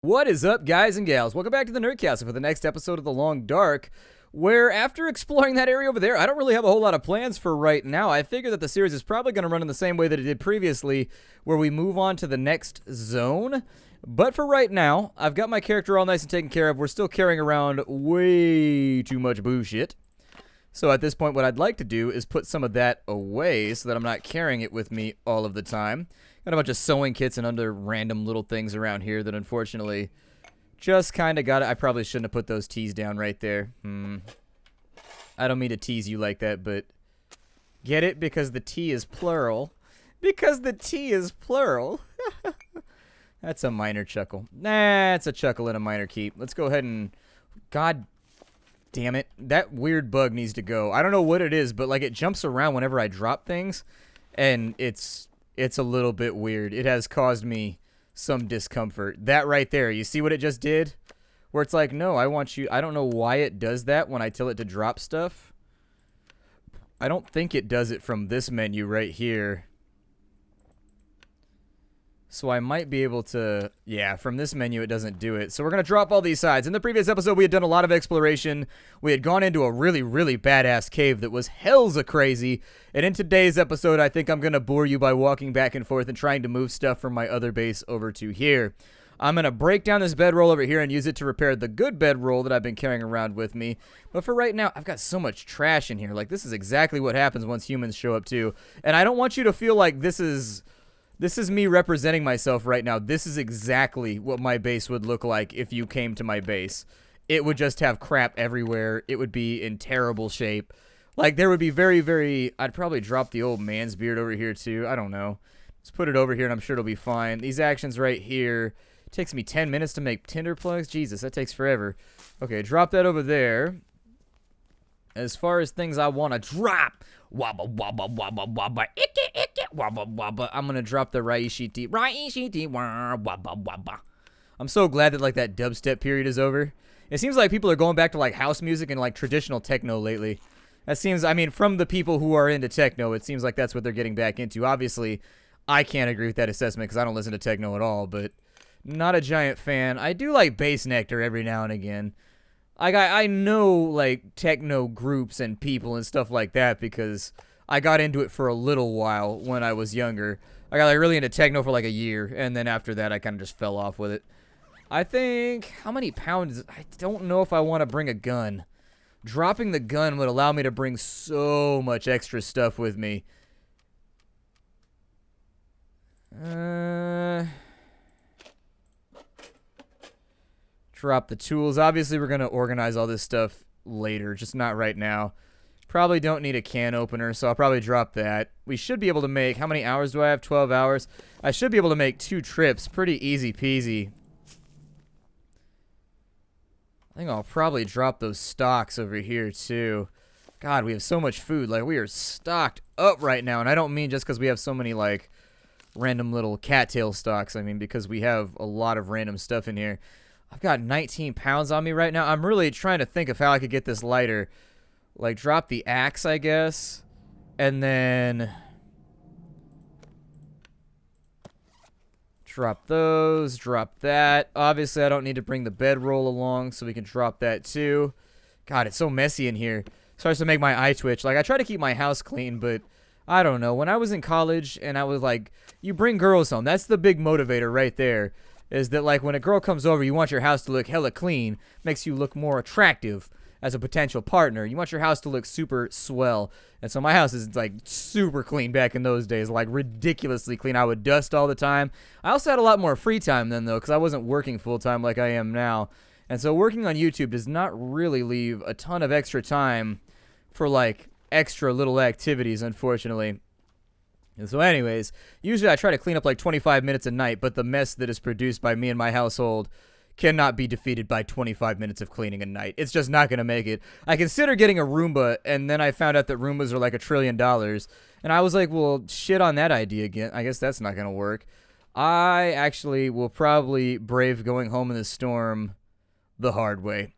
What is up, guys and gals? Welcome back to the Nerdcast for the next episode of The Long Dark, where after exploring that area over there, I don't really have a whole lot of plans for right now. I figure that the series is probably going to run in the same way that it did previously, where we move on to the next zone. But for right now, I've got my character all nice and taken care of. We're still carrying around way too much bullshit. So at this point, what I'd like to do is put some of that away so that I'm not carrying it with me all of the time. Got a bunch of sewing kits and other random little things around here that unfortunately just kind of got it. I probably shouldn't have put those T's down right there. I don't mean to tease you like that, but get it? Because the T is plural. Because the T is plural. That's a minor chuckle. Nah, it's a chuckle and a minor keep. Let's go ahead and... God damn it. That weird bug needs to go. I don't know what it is, but like it jumps around whenever I drop things, and it's a little bit weird. It has caused me some discomfort. That right there, you see what it just did? Where it's like, no, I want you... I don't know why it does that when I tell it to drop stuff. I don't think it does it from this menu right here. So I might be able to... Yeah, from this menu it doesn't do it. So we're going to drop all these sides. In the previous episode, we had done a lot of exploration. We had gone into a really, really badass cave that was hell's crazy. And in today's episode, I think I'm going to bore you by walking back and forth and trying to move stuff from my other base over to here. I'm going to break down this bedroll over here and use it to repair the good bedroll that I've been carrying around with me. But for right now, I've got so much trash in here. Like, this is exactly what happens once humans show up too. And I don't want you to feel like this is me representing myself right now. This is exactly what my base would look like if you came to my base. It would just have crap everywhere. It would be in terrible shape. Like, there would be very... I'd probably drop the old man's beard over here, too. I don't know. Let's put it over here, and I'm sure it'll be fine. These actions right here. It takes me 10 minutes to make tinder plugs. Jesus, that takes forever. Okay, drop that over there. As far as things I want to drop... Wabba, wabba, wabba, wabba, icky, icky, wabba, wabba. I'm going to drop the Raishiti, wabba, wabba. I'm so glad that, like, that dubstep period is over. It seems like people are going back to, like, house music and, like, traditional techno lately. That seems, I mean, from the people who are into techno, it seems like that's what they're getting back into. Obviously, I can't agree with that assessment because I don't listen to techno at all, but not a giant fan. I do like Bass Nectar every now and again. I know, like, techno groups and people and stuff like that because I got into it for a little while when I was younger. I got, like, really into techno for, like, a year, and then after that, I kind of just fell off with it. I think... How many pounds? I don't know if I want to bring a gun. Dropping the gun would allow me to bring so much extra stuff with me. Drop the tools. Obviously, we're going to organize all this stuff later, just not right now. Probably don't need a can opener, so I'll probably drop that. We should be able to make... How many hours do I have? 12 hours. I should be able to make 2 trips. Pretty easy peasy. I think I'll probably drop those stocks over here, too. God, we have so much food. Like, we are stocked up right now, and I don't mean just because we have so many, like, random little cattail stocks. I mean, because we have a lot of random stuff in here. I've got 19 pounds on me right now. I'm really trying to think of how I could get this lighter. Like, drop the axe, I guess. And then... drop those. Drop that. Obviously, I don't need to bring the bedroll along, so we can drop that, too. God, it's so messy in here. It starts to make my eye twitch. Like, I try to keep my house clean, but... I don't know. When I was in college, and I was like... You bring girls home. That's the big motivator right there. Is that, like, when a girl comes over, you want your house to look hella clean. Makes you look more attractive as a potential partner. You want your house to look super swell. And so my house is, like, super clean back in those days. Like, ridiculously clean. I would dust all the time. I also had a lot more free time then, though, because I wasn't working full-time like I am now. And so working on YouTube does not really leave a ton of extra time for, like, extra little activities, unfortunately. And so anyways, usually I try to clean up like 25 minutes a night, but the mess that is produced by me and my household cannot be defeated by 25 minutes of cleaning a night. It's just not going to make it. I consider getting a Roomba, and then I found out that Roombas are like $1 trillion. And I was like, well, shit on that idea again. I guess that's not going to work. I actually will probably brave going home in the storm the hard way.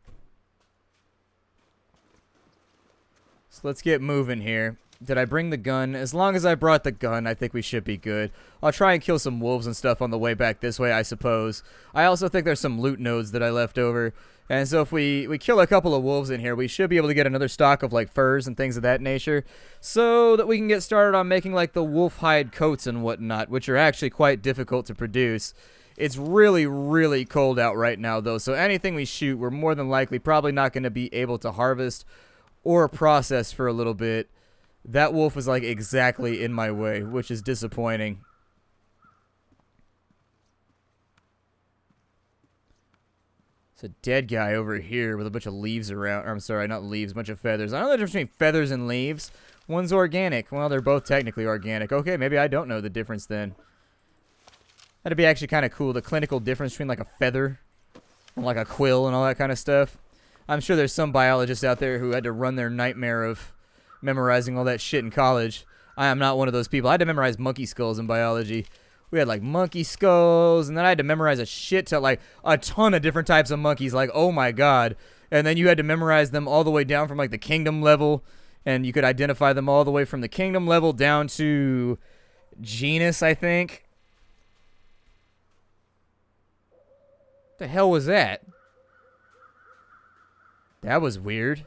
So let's get moving here. Did I bring the gun? As long as I brought the gun, I think we should be good. I'll try and kill some wolves and stuff on the way back this way, I suppose. I also think there's some loot nodes that I left over. And so if we kill a couple of wolves in here, we should be able to get another stock of, like, furs and things of that nature. So that we can get started on making, like, the wolf hide coats and whatnot, which are actually quite difficult to produce. It's really, really cold out right now, though. So anything we shoot, we're more than likely probably not going to be able to harvest or process for a little bit. That wolf was, like, exactly in my way, which is disappointing. It's a dead guy over here with a bunch of leaves around. Or, I'm sorry, not leaves, a bunch of feathers. I don't know the difference between feathers and leaves. One's organic. Well, they're both technically organic. Okay, maybe I don't know the difference then. That'd be actually kind of cool, the clinical difference between, like, a feather and, like, a quill and all that kind of stuff. I'm sure there's some biologists out there who had to run their nightmare of memorizing all that shit in college. I am not one of those people. I had to memorize monkey skulls in biology. We had, like, monkey skulls, and then I had to memorize like, a ton of different types of monkeys. Like, oh my god. And then you had to memorize them all the way down from, like, the kingdom level, and you could identify them all the way from the kingdom level down to genus, I think. What the hell was that? That was weird.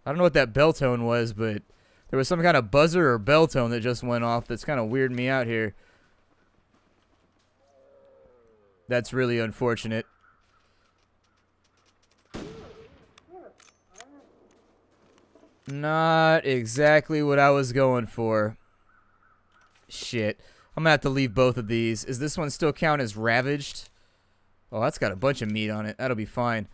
I don't know what that bell tone was, but there was some kind of buzzer or bell tone that just went off that's kind of weirding me out here. That's really unfortunate. Not exactly what I was going for. Shit. I'm gonna have to leave both of these. Is this one still count as ravaged? Oh, that's got a bunch of meat on it. That'll be fine.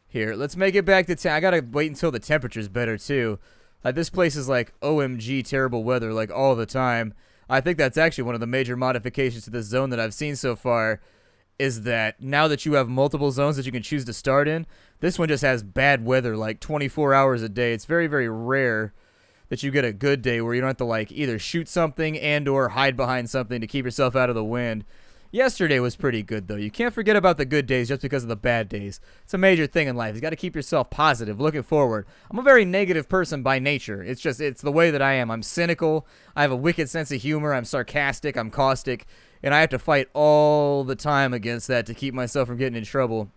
Here, let's make it back to town. I gotta wait until the temperature's better, too. Like, this place is like OMG terrible weather, like, all the time. I think that's actually one of the major modifications to this zone that I've seen so far, is that now that you have multiple zones that you can choose to start in, this one just has bad weather, like 24 hours a day. It's very, very rare that you get a good day where you don't have to, like, either shoot something and or hide behind something to keep yourself out of the wind. Yesterday was pretty good, though. You can't forget about the good days just because of the bad days. It's a major thing in life. You got to keep yourself positive, looking forward. I'm a very negative person by nature. It's the way that I am. I'm cynical. I have a wicked sense of humor. I'm sarcastic. I'm caustic. And I have to fight all the time against that to keep myself from getting in trouble.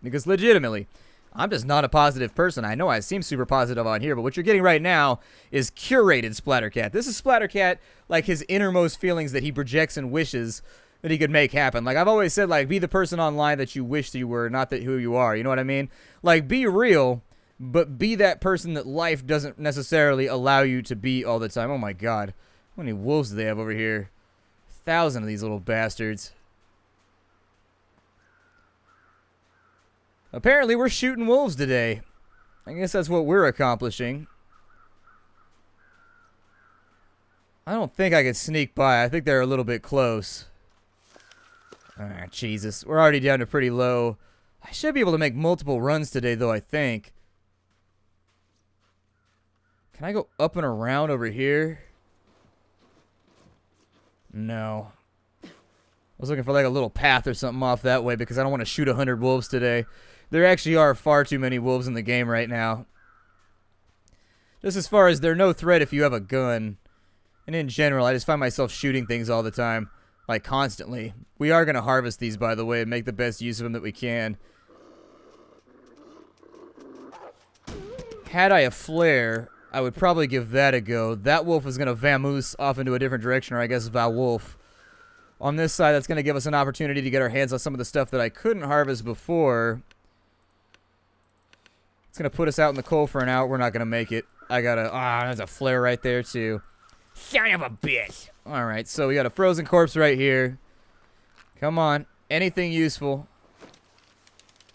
Because legitimately, I'm just not a positive person. I know I seem super positive on here, but what you're getting right now is curated Splattercat. This is Splattercat, like, his innermost feelings that he projects and wishes that he could make happen. Like, I've always said, like, be the person online that you wish you were, not that who you are. You know what I mean? Like, be real, but be that person that life doesn't necessarily allow you to be all the time. Oh my god. How many wolves do they have over here? 1,000 of these little bastards. Apparently, we're shooting wolves today. I guess that's what we're accomplishing. I don't think I could sneak by. I think they're a little bit close. Ah, Jesus. We're already down to pretty low. I should be able to make multiple runs today, though, I think. Can I go up and around over here? No. I was looking for, like, a little path or something off that way because I don't want to shoot 100 wolves today. There actually are far too many wolves in the game right now. Just as far as they're no threat if you have a gun. And in general, I just find myself shooting things all the time. Like, constantly. We are going to harvest these, by the way, and make the best use of them that we can. Had I a flare, I would probably give that a go. That wolf is going to vamoose off into a different direction, or I guess va-wolf. On this side, that's going to give us an opportunity to get our hands on some of the stuff that I couldn't harvest before. It's going to put us out in the cold for an hour. We're not going to make it. I got to... Ah, there's a flare right there, too. Son of a bitch. Alright, so we got a frozen corpse right here. Come on. Anything useful.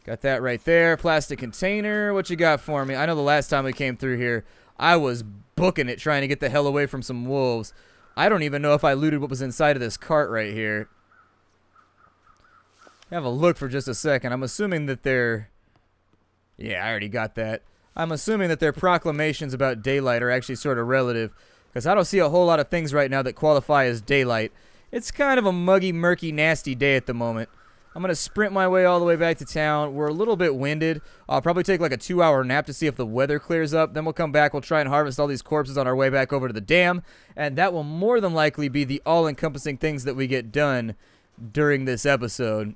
Got that right there. Plastic container. What you got for me? I know the last time we came through here, I was booking it trying to get the hell away from some wolves. I don't even know if I looted what was inside of this cart right here. Have a look for just a second. I'm assuming that they're... Yeah, I already got that. I'm assuming that their proclamations about daylight are actually sort of relative. Because I don't see a whole lot of things right now that qualify as daylight. It's kind of a muggy, murky, nasty day at the moment. I'm going to sprint my way all the way back to town. We're a little bit winded. I'll probably take like a 2-hour nap to see if the weather clears up. Then we'll come back. We'll try and harvest all these corpses on our way back over to the dam. And that will more than likely be the all-encompassing things that we get done during this episode.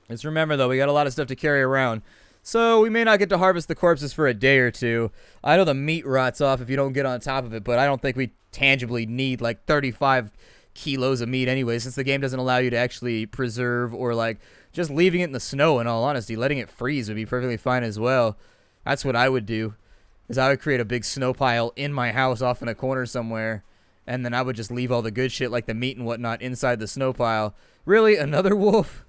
Just remember, though, we got a lot of stuff to carry around. So we may not get to harvest the corpses for a day or two. I know the meat rots off if you don't get on top of it, but I don't think we tangibly need like 35 kilos of meat anyway, since the game doesn't allow you to actually preserve, or like just leaving it in the snow. In all honesty, letting it freeze would be perfectly fine as well. That's what I would do, is I would create a big snow pile in my house off in a corner somewhere, and then I would just leave all the good shit like the meat and whatnot inside the snow pile. Really? Another wolf?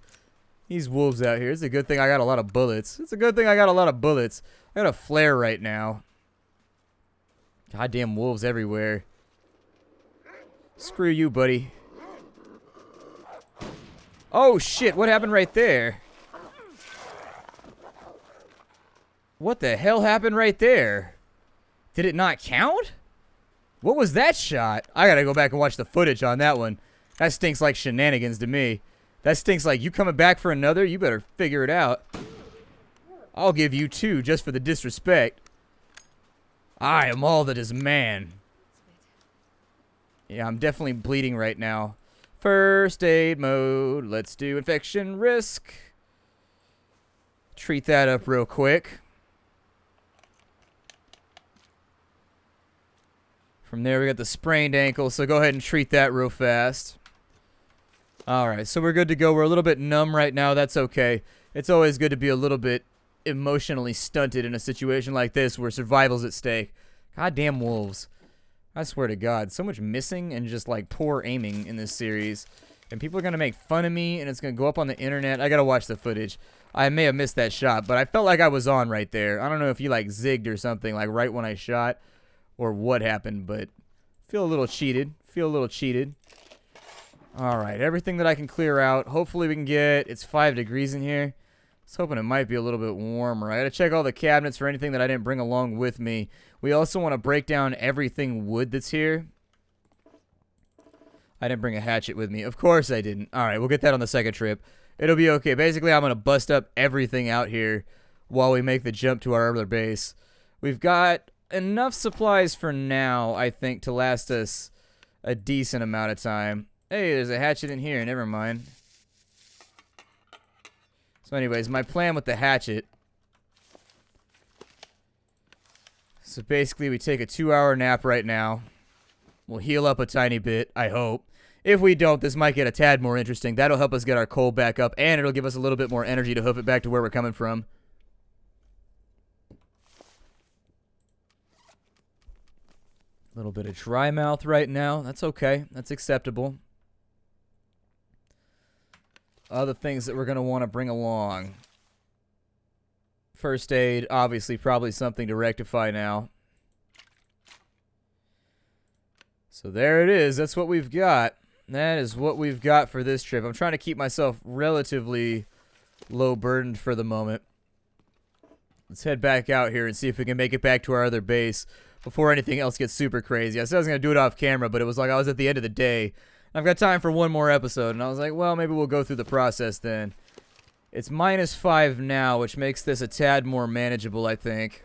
These wolves out here. It's a good thing I got a lot of bullets. It's a good thing I got a lot of bullets. I got a flare right now. Goddamn wolves everywhere. Screw you, buddy. Oh, shit. What happened right there? What the hell happened right there? Did it not count? What was that shot? I gotta go back and watch the footage on that one. That stinks like shenanigans to me. That stinks like, you coming back for another? You better figure it out. I'll give you 2 just for the disrespect. I am all that is man. Yeah, I'm definitely bleeding right now. First aid mode. Let's do infection risk. Treat that up real quick. From there, we got the sprained ankle, so go ahead and treat that real fast. Alright, so we're good to go. We're a little bit numb right now. That's okay. It's always good to be a little bit emotionally stunted in a situation like this where survival's at stake. Goddamn wolves. I swear to God. So much missing and just like poor aiming in this series. And people are going to make fun of me and it's going to go up on the internet. I got to watch the footage. I may have missed that shot, but I felt like I was on right there. I don't know if he like zigged or something like right when I shot or what happened, but feel a little cheated. Feel a little cheated. Alright, everything that I can clear out. Hopefully we can get... It's 5 degrees in here. I was hoping it might be a little bit warmer. I gotta check all the cabinets for anything that I didn't bring along with me. We also want to break down everything wood that's here. I didn't bring a hatchet with me. Of course I didn't. Alright, we'll get that on the second trip. It'll be okay. Basically, I'm gonna bust up everything out here while we make the jump to our other base. We've got enough supplies for now, I think, to last us a decent amount of time. Hey, there's a hatchet in here. Never mind. So anyways, my plan with the hatchet. So basically, we take a 2-hour nap right now. We'll heal up a tiny bit, I hope. If we don't, this might get a tad more interesting. That'll help us get our coal back up, and it'll give us a little bit more energy to hoof it back to where we're coming from. A little bit of dry mouth right now. That's okay. That's acceptable. Other things that we're going to want to bring along. First aid, obviously, probably something to rectify now. So there it is. That's what we've got. That is what we've got for this trip. I'm trying to keep myself relatively low burdened for the moment. Let's head back out here and see if we can make it back to our other base before anything else gets super crazy. I said I was going to do it off camera, but it was like I was at the end of the day. I've got time for one more episode, and I was like, well, maybe we'll go through the process then. It's -5 now, which makes this a tad more manageable, I think.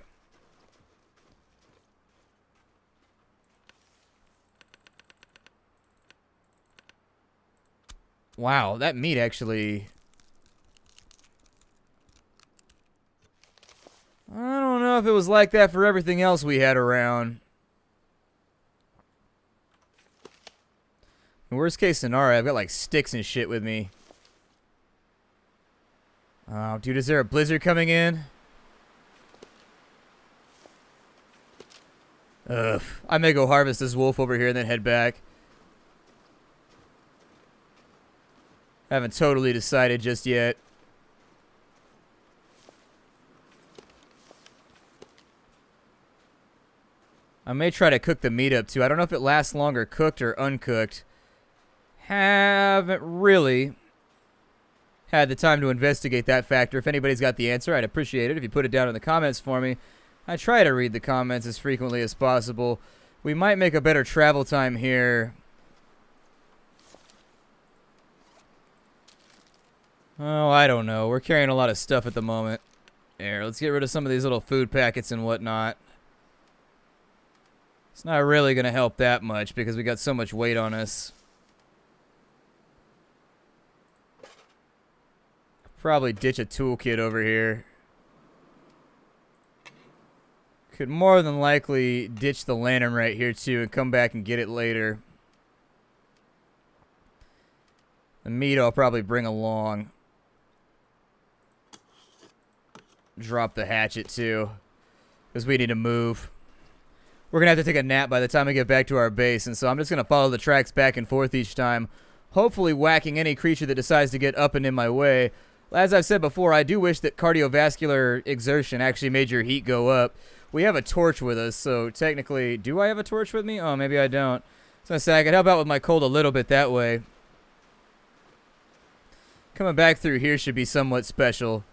Wow, that meat actually... I don't know if it was like that for everything else we had around. Worst case scenario, I've got like sticks and shit with me. Oh, dude, is there a blizzard coming in? Ugh. I may go harvest this wolf over here and then head back. I haven't totally decided just yet. I may try to cook the meat up too. I don't know if it lasts longer cooked or uncooked. Haven't really had the time to investigate that factor. If anybody's got the answer, I'd appreciate it if you put it down in the comments for me. I try to read the comments as frequently as possible. We might make a better travel time here. Oh, I don't know. We're carrying a lot of stuff at the moment. Here, let's get rid of some of these little food packets and whatnot. It's not really going to help that much because we got so much weight on us. Probably ditch a toolkit over here. Could more than likely ditch the lantern right here too and come back and get it later. The meat I'll probably bring along. Drop the hatchet too, because we need to move. We're going to have to take a nap by the time we get back to our base, and so I'm just going to follow the tracks back and forth each time, hopefully whacking any creature that decides to get up and in my way. As I've said before, I do wish that cardiovascular exertion actually made your heat go up. We have a torch with us, so technically... Do I have a torch with me? Oh, maybe I don't. I was going to say, I could help out with my cold a little bit that way. Coming back through here should be somewhat special.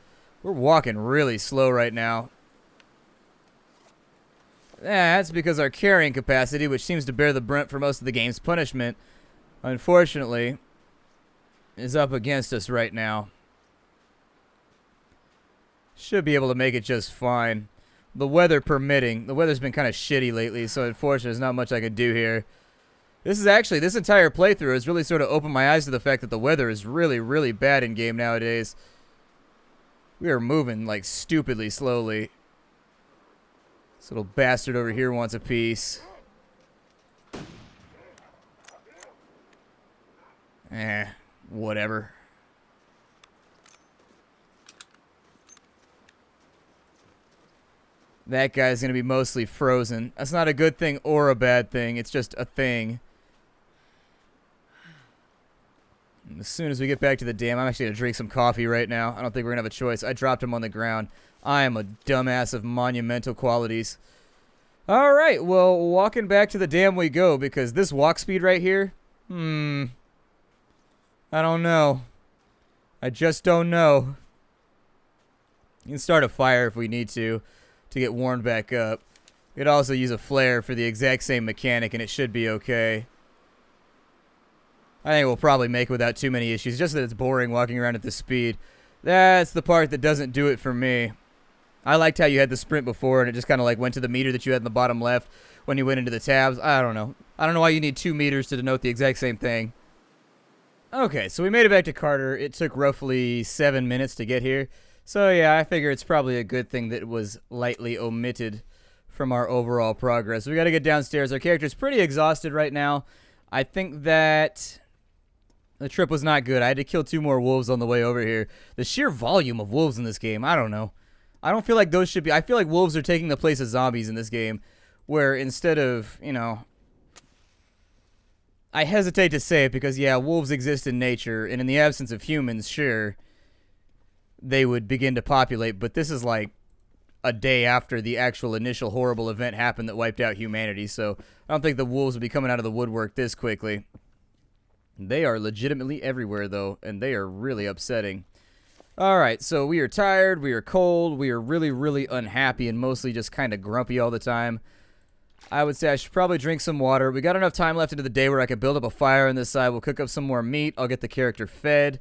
We're walking really slow right now. That's because our carrying capacity, which seems to bear the brunt for most of the game's punishment, unfortunately, is up against us right now. Should be able to make it just fine. The weather permitting. The weather's been kind of shitty lately, so unfortunately there's not much I can do here. This entire playthrough has really sort of opened my eyes to the fact that the weather is really, really bad in game nowadays. We are moving, like, stupidly slowly. This little bastard over here wants a piece. Whatever. That guy's going to be mostly frozen. That's not a good thing or a bad thing. It's just a thing. And as soon as we get back to the dam, I'm actually going to drink some coffee right now. I don't think we're going to have a choice. I dropped him on the ground. I am a dumbass of monumental qualities. All right, well, walking back to the dam we go, because this walk speed right here, I don't know. I just don't know. You can start a fire if we need to get warmed back up. We could also use a flare for the exact same mechanic, and it should be okay. I think we'll probably make it without too many issues, just that it's boring walking around at this speed. That's the part that doesn't do it for me. I liked how you had the sprint before, and it just kind of like went to the meter that you had in the bottom left when you went into the tabs. I don't know. I don't know why you need 2 meters to denote the exact same thing. Okay, so we made it back to Carter. It took roughly 7 minutes to get here. So yeah, I figure it's probably a good thing that it was lightly omitted from our overall progress. We got to get downstairs. Our character's pretty exhausted right now. I think that the trip was not good. I had to kill 2 more wolves on the way over here. The sheer volume of wolves in this game, I don't know. I don't feel like those should be... I feel like wolves are taking the place of zombies in this game, where instead of, you know... I hesitate to say it because, yeah, wolves exist in nature, and in the absence of humans, sure, they would begin to populate, but this is like a day after the actual initial horrible event happened that wiped out humanity, so I don't think the wolves will be coming out of the woodwork this quickly. They are legitimately everywhere, though, and they are really upsetting. Alright, so we are tired, we are cold, we are really, really unhappy, and mostly just kind of grumpy all the time. I would say I should probably drink some water. We got enough time left into the day where I could build up a fire on this side. We'll cook up some more meat. I'll get the character fed.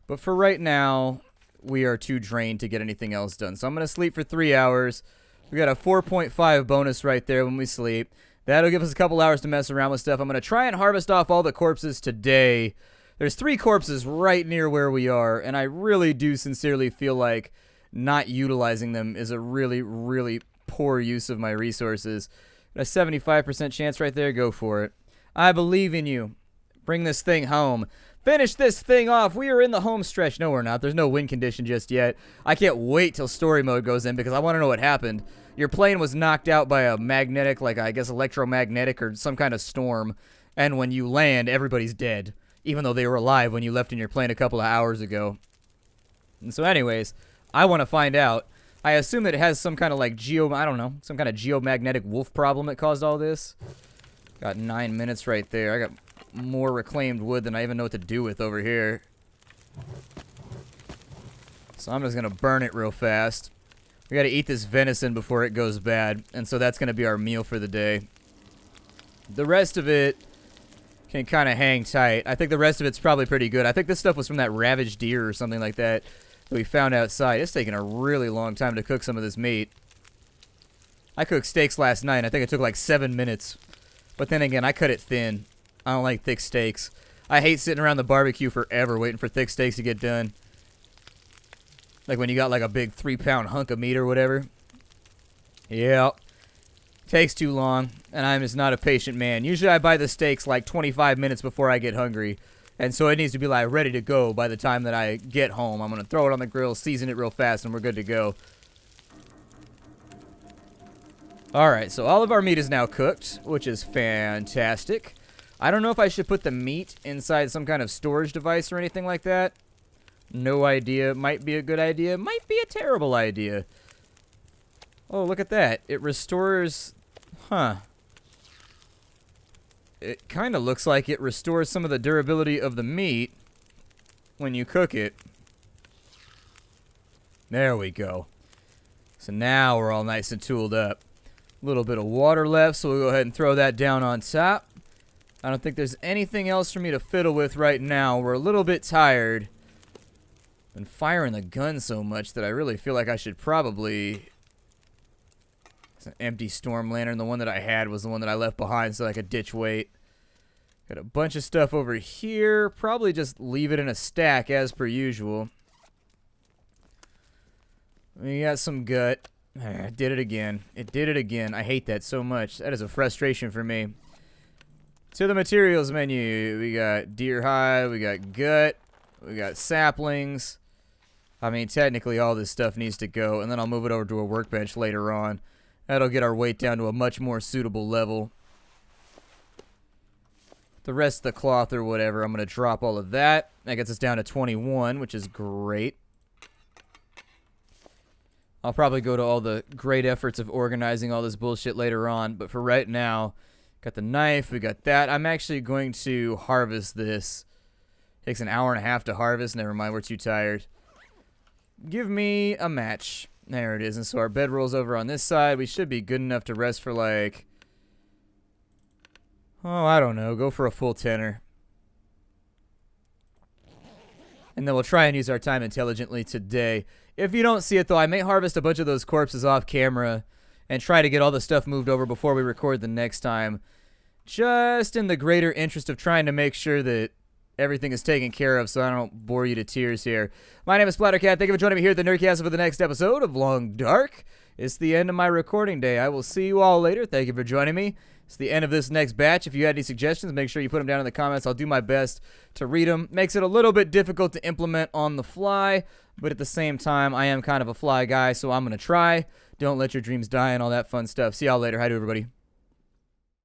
But for right now, we are too drained to get anything else done. So I'm going to sleep for 3 hours. We got a 4.5 bonus right there when we sleep. That'll give us a couple hours to mess around with stuff. I'm going to try and harvest off all the corpses today. There's 3 corpses right near where we are, and I really do sincerely feel like not utilizing them is a really, really poor use of my resources. Got a 75% chance right there. Go for it. I believe in you. Bring this thing home. Finish this thing off. We are in the home stretch. No, we're not. There's no win condition just yet. I can't wait till story mode goes in because I want to know what happened. Your plane was knocked out by a magnetic, like I guess electromagnetic or some kind of storm. And when you land, everybody's dead. Even though they were alive when you left in your plane a couple of hours ago. And so anyways, I want to find out. I assume that it has some kind of like I don't know, some kind of geomagnetic wolf problem that caused all this. Got 9 minutes right there. I got more reclaimed wood than I even know what to do with over here. So I'm just going to burn it real fast. We got to eat this venison before it goes bad. And so that's going to be our meal for the day. The rest of it can kind of hang tight. I think the rest of it's probably pretty good. I think this stuff was from that ravaged deer or something like that we found outside. It's taking a really long time to cook some of this meat. I cooked steaks last night, and I think it took like 7 minutes. But then again, I cut it thin. I don't like thick steaks. I hate sitting around the barbecue forever waiting for thick steaks to get done. Like when you got like a big 3-pound hunk of meat or whatever. Yeah. Takes too long, and I'm just not a patient man. Usually I buy the steaks like 25 minutes before I get hungry. And so it needs to be like ready to go by the time that I get home. I'm going to throw it on the grill, season it real fast, and we're good to go. Alright, so all of our meat is now cooked, which is fantastic. I don't know if I should put the meat inside some kind of storage device or anything like that. No idea. Might be a good idea. Might be a terrible idea. Oh, look at that. It restores... Huh. It kind of looks like it restores some of the durability of the meat when you cook it. There we go. So now we're all nice and tooled up. A little bit of water left, so we'll go ahead and throw that down on top. I don't think there's anything else for me to fiddle with right now. We're a little bit tired. Been firing the gun so much that I really feel like I should probably... It's an empty storm lantern. The one that I had was the one that I left behind so I could ditch weight. Got a bunch of stuff over here. Probably just leave it in a stack as per usual. We got some gut. It did it again. It did it again. I hate that so much. That is a frustration for me. To the materials menu, we got deer hide, we got gut, we got saplings. I mean, technically all this stuff needs to go, and then I'll move it over to a workbench later on. That'll get our weight down to a much more suitable level. The rest of the cloth or whatever, I'm going to drop all of that. That gets us down to 21, which is great. I'll probably go to all the great efforts of organizing all this bullshit later on, but for right now, got the knife, we got that. I'm actually going to harvest this. Takes an hour and a half to harvest. Never mind, we're too tired. Give me a match. There it is. And so our bedroll's over on this side. We should be good enough to rest for like... Oh, I don't know. Go for a full tenner. And then we'll try and use our time intelligently today. If you don't see it, though, I may harvest a bunch of those corpses off camera and try to get all the stuff moved over before we record the next time. Just in the greater interest of trying to make sure that everything is taken care of so I don't bore you to tears here. My name is Splattercat. Thank you for joining me here at the Nerdcast for the next episode of Long Dark. It's the end of my recording day. I will see you all later. Thank you for joining me. It's the end of this next batch. If you had any suggestions, make sure you put them down in the comments. I'll do my best to read them. Makes it a little bit difficult to implement on the fly, but at the same time, I am kind of a fly guy, so I'm going to try. Don't let your dreams die and all that fun stuff. See y'all later. Hi to everybody.